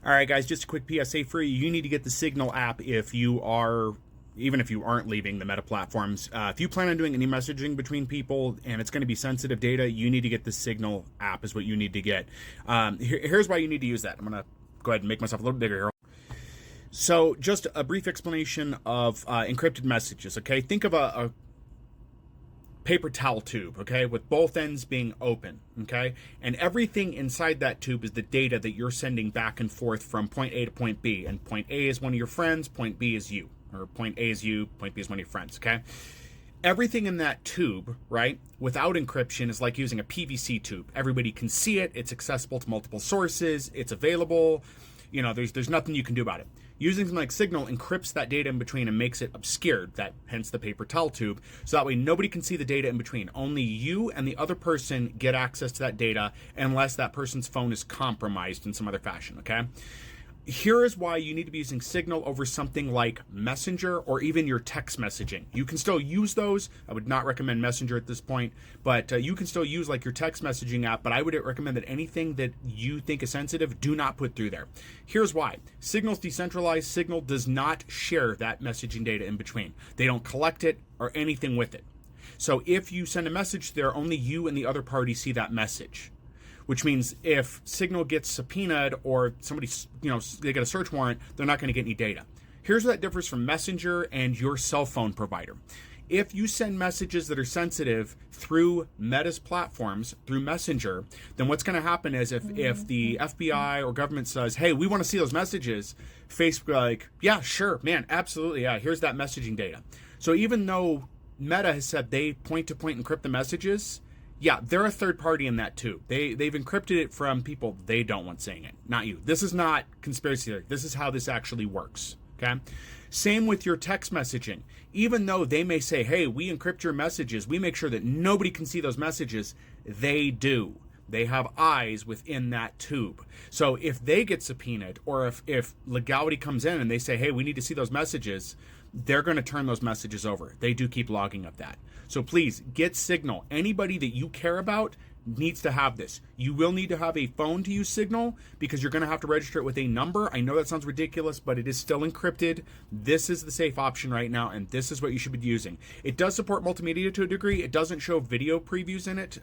All right, guys, just a quick PSA for you. You need to get the Signal app if you are, even if you aren't leaving the Meta platforms. If you plan on doing any messaging between people and it's going to be sensitive data, you need to get the Signal app is what you need to get. Here's why you need to use that. I'm going to go ahead and make myself a little bigger here. So just a brief explanation of encrypted messages, okay? Think of a paper towel tube, okay, with both ends being open, okay? And everything inside that tube is the data that you're sending back and forth from point A to point B. And point A is one of your friends, point B is you. Or point A is you, point B is one of your friends, okay? Everything in that tube, right, without encryption is like using a PVC tube. Everybody can see it, it's accessible to multiple sources, it's available, you know, there's nothing you can do about it. Using something like Signal encrypts that data in between and makes it obscured, that hence the paper towel tube, so that way nobody can see the data in between. Only you and the other person get access to that data unless that person's phone is compromised in some other fashion, okay? Here is why you need to be using Signal over something like Messenger or even your text messaging. You can still use those. I would not recommend Messenger at this point, but you can still use like your text messaging app, but I would recommend that anything that you think is sensitive, do not put through there. Here's why. Signal's decentralized. Signal does not share that messaging data in between. They don't collect it or anything with it. So if you send a message there, only you and the other party see that message. Which means if Signal gets subpoenaed or somebody, they get a search warrant, they're not going to get any data. Here's what that differs from Messenger and your cell phone provider. If you send messages that are sensitive through Meta's platforms, through Messenger, then what's going to happen is if the FBI or government says, hey, we want to see those messages, Facebook like, yeah, sure, man, absolutely, yeah, here's that messaging data. So even though Meta has said they point-to-point encrypt the messages, yeah, they're a third party in that too. They've encrypted it from people they don't want seeing it, not you. This is not conspiracy theory. This is how this actually works, okay? Same with your text messaging. Even though they may say, hey, we encrypt your messages, we make sure that nobody can see those messages, they do. They have eyes within that tube. So if they get subpoenaed or if legality comes in and they say, hey, we need to see those messages, they're going to turn those messages over. They do keep logging of that. So please get Signal. Anybody that you care about needs to have this. You will need to have a phone to use Signal because you're going to have to register it with a number. I know that sounds ridiculous, but it is still encrypted. This is the safe option right now, and this is what you should be using. It does support multimedia to a degree. It doesn't show video previews in it,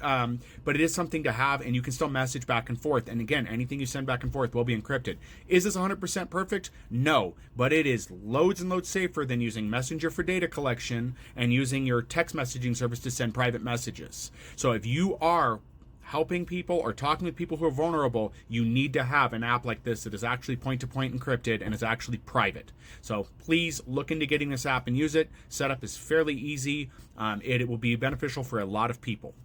but it is something to have, and you can still message back and forth. And again, anything you send back and forth will be encrypted. Is this 100% perfect? No, but it is loads and loads safer than using Messenger for data collection and using your text messaging service to send private messages. So if you are helping people or talking with people who are vulnerable, you need to have an app like this that is actually point-to-point encrypted and is actually private. So please look into getting this app and use it. Setup is fairly easy. It will be beneficial for a lot of people.